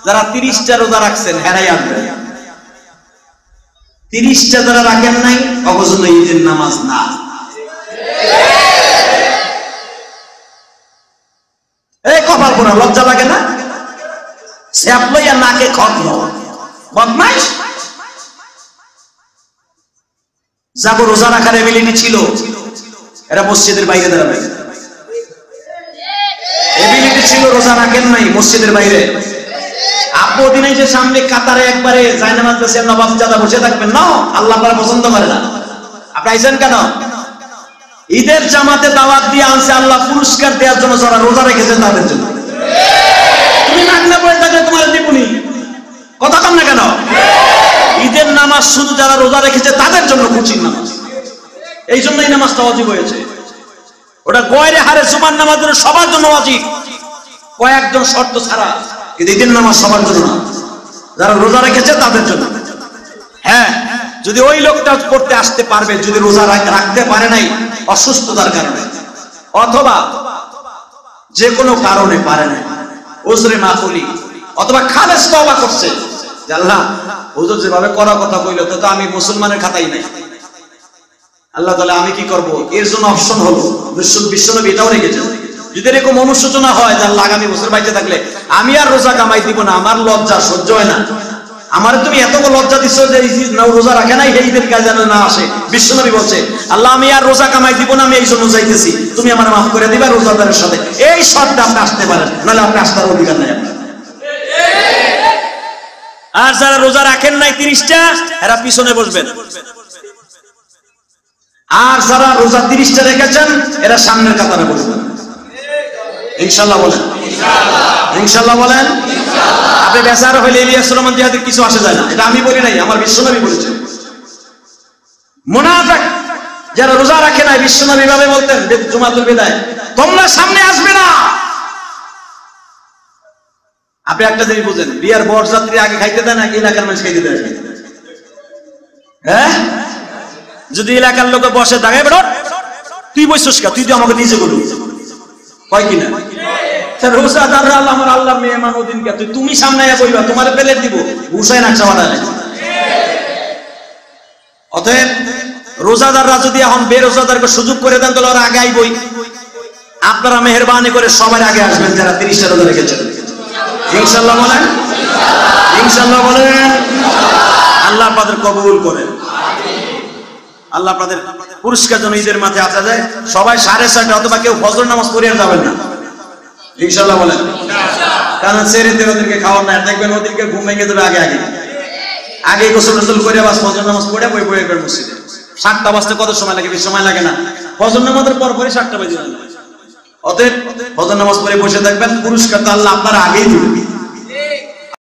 যারা 30টা রোজা রাখছেন হেরাই আসবেন। 30টা যারা রাখেন নাই অবজন্য ঈদের নামাজ না। এই কপাল পোড়া, লজ্জা লাগে না? স্যাপ লইয়া নাকে খত বদমাইশ। যাবো রোজা রাখার এবিলিটি ছিল, এরা মসজিদের বাইরে দাঁড়াবে। এবিলিটি ছিল, রোজা রাখেন নাই, মসজিদের বাইরে। আপু দিনে যে সামনে কাতারে একবারে জায়নামাজ বসে নবাব জাদা বসে থাকবেন না, আল্লাহ আপনারা পছন্দ করে না। আপনি আইছেন কেন? ঈদের জামাতে দাওয়াত দিয়ে আনছে আল্লাহ পুরস্কার দেওয়ার জন্য, যারা রোজা রেখেছেন তাদের জন্য। তুমি নাগনা পড়ে থাকলে তোমার দিবনি, কথা কম না কেন? ঈদের নামাজ শুধু যারা রোজা রেখেছে তাদের জন্য খুশির নামাজ, এই জন্য এই নামাজটা ওয়াজিব হয়েছে। ওটা গয়রে হারে জুমার নামাজ সবার জন্য ওয়াজিব, কয়েকজন শর্ত ছাড়া। কিন্তু ঈদের নামাজ সবার জন্য না, যারা রোজা রেখেছে তাদের জন্য। হ্যাঁ, যদি ওই লোকটা করতে আসতে পারবে, যদি রোজা রাখতে পারে নাই অসুস্থতার কারণে অথবা যে কোনো কারণে পারে নাই, ওজরে মাকুলি অথবা খালেস তওবা করছে যে আল্লাহ হুজুর যেভাবে করার কথা কইলো তো আমি মুসলমানের খাতাই নাই, আল্লাহ তাআলা আমি কি করব? এর জন্য অপশন হলো বিশ্বনবী এটাও রেখেছেন, যদি এরকম অনুশোচনা হয় যে আল্লাহ আগামী বছর বাইতে থাকলে আমি আর রোজা কামাই দিব না, আমার লজ্জা সহ্য হয় না, আমার তুমি এত লজ্জা দিচ্ছ যে রোজা রাখে নাই এই ঈদের কাজ যেন না আসে। বিশ্বনবী বলছে আল্লাহ আমি আর রোজা কামাই দিব না, আমি এই জন্য যাইতেছি, তুমি আমার মাফ করে দিবা রোজাদারের সাথে। এই শর্তে আপনি আসতে পারেন, নাহলে আপনি আসার অধিকার নাই। আর যারা রোজা রাখেন নাই 30টা, এরা পিছনে বসবেন। আর যারা রোজা 30টা রেখেছেন এরা সামনের কাতারে বসবেন। ইনশাআল্লাহ বলেন, ইনশাআল্লাহ বলেন। আপনি বেচার হইলে ইলিয়াস রহমান জিহাদের কিছু আসে যায় না, এটা আমি বলি নাই, আমার বিশ্বনবী বলেছেন। মুনাফিক যারা রোজা রাখে নাই, বিশ্বনবী ভাবে বলতেন জুমাতুল বিদায়, তোমরা সামনে আসবে না। আপনি একটা জিনিস বুঝেন, বিয়ার বরযাত্রী আগে খাইতে দেয় নাকি এলাকার মানুষ খাইতে দেয়? হ্যাঁ, যদি এলাকার লোক বসে দাঁড়ায় বেরো তুই বসছিস কা, তুই তো আমাকে নিজে বলু কয় কিনা? রোজাদাররা আমার আল্লাহ মেহমান ওদিন কে, তুমি সামনে বইবা, তোমার প্লেট দিব, ঘুষায় নাকশা বানালে। অতএব রোজাদাররা যদি এখন বেরোজাদারকে সুযোগ করে দেন তাহলে ওরা আগে আইবই। আপনারা মেহেরবানি করে সবার আগে আসবেন যারা 30টা রোজা রেখেছেন। ইনশাআল্লাহ বলেন, ইনশাআল্লাহ বলেন। আল্লাহ আপনাদের কবুল করেন, আল্লাহ আপনাদের পুরস্কার যেন ঈদের মাঠে আসা যায়। সবাই 6:30 অথবা কেউ ফজর নামাজ পড়ে যাবেন না, ইনশাআল্লাহ বলেন। কারণ ছেড়েতে ওদেরকে খাওয়ার না, দেখবেন ওদেরকে ঘুম ভেঙে দেবে আগে আগে আগে গোসল টোসল করে বাস ফজর নামাজ পড়ে বই বই একবার মসজিদে। 7টা বাজতে কত সময় লাগে? বেশি সময় লাগে না, ফজর নামাজের পর পরই 7টা বাজে। অতএব ফজর নামাজ পড়ে বসে থাকবেন, পুরস্কার তো আল্লাহ আপনারা আগেই দিবেন।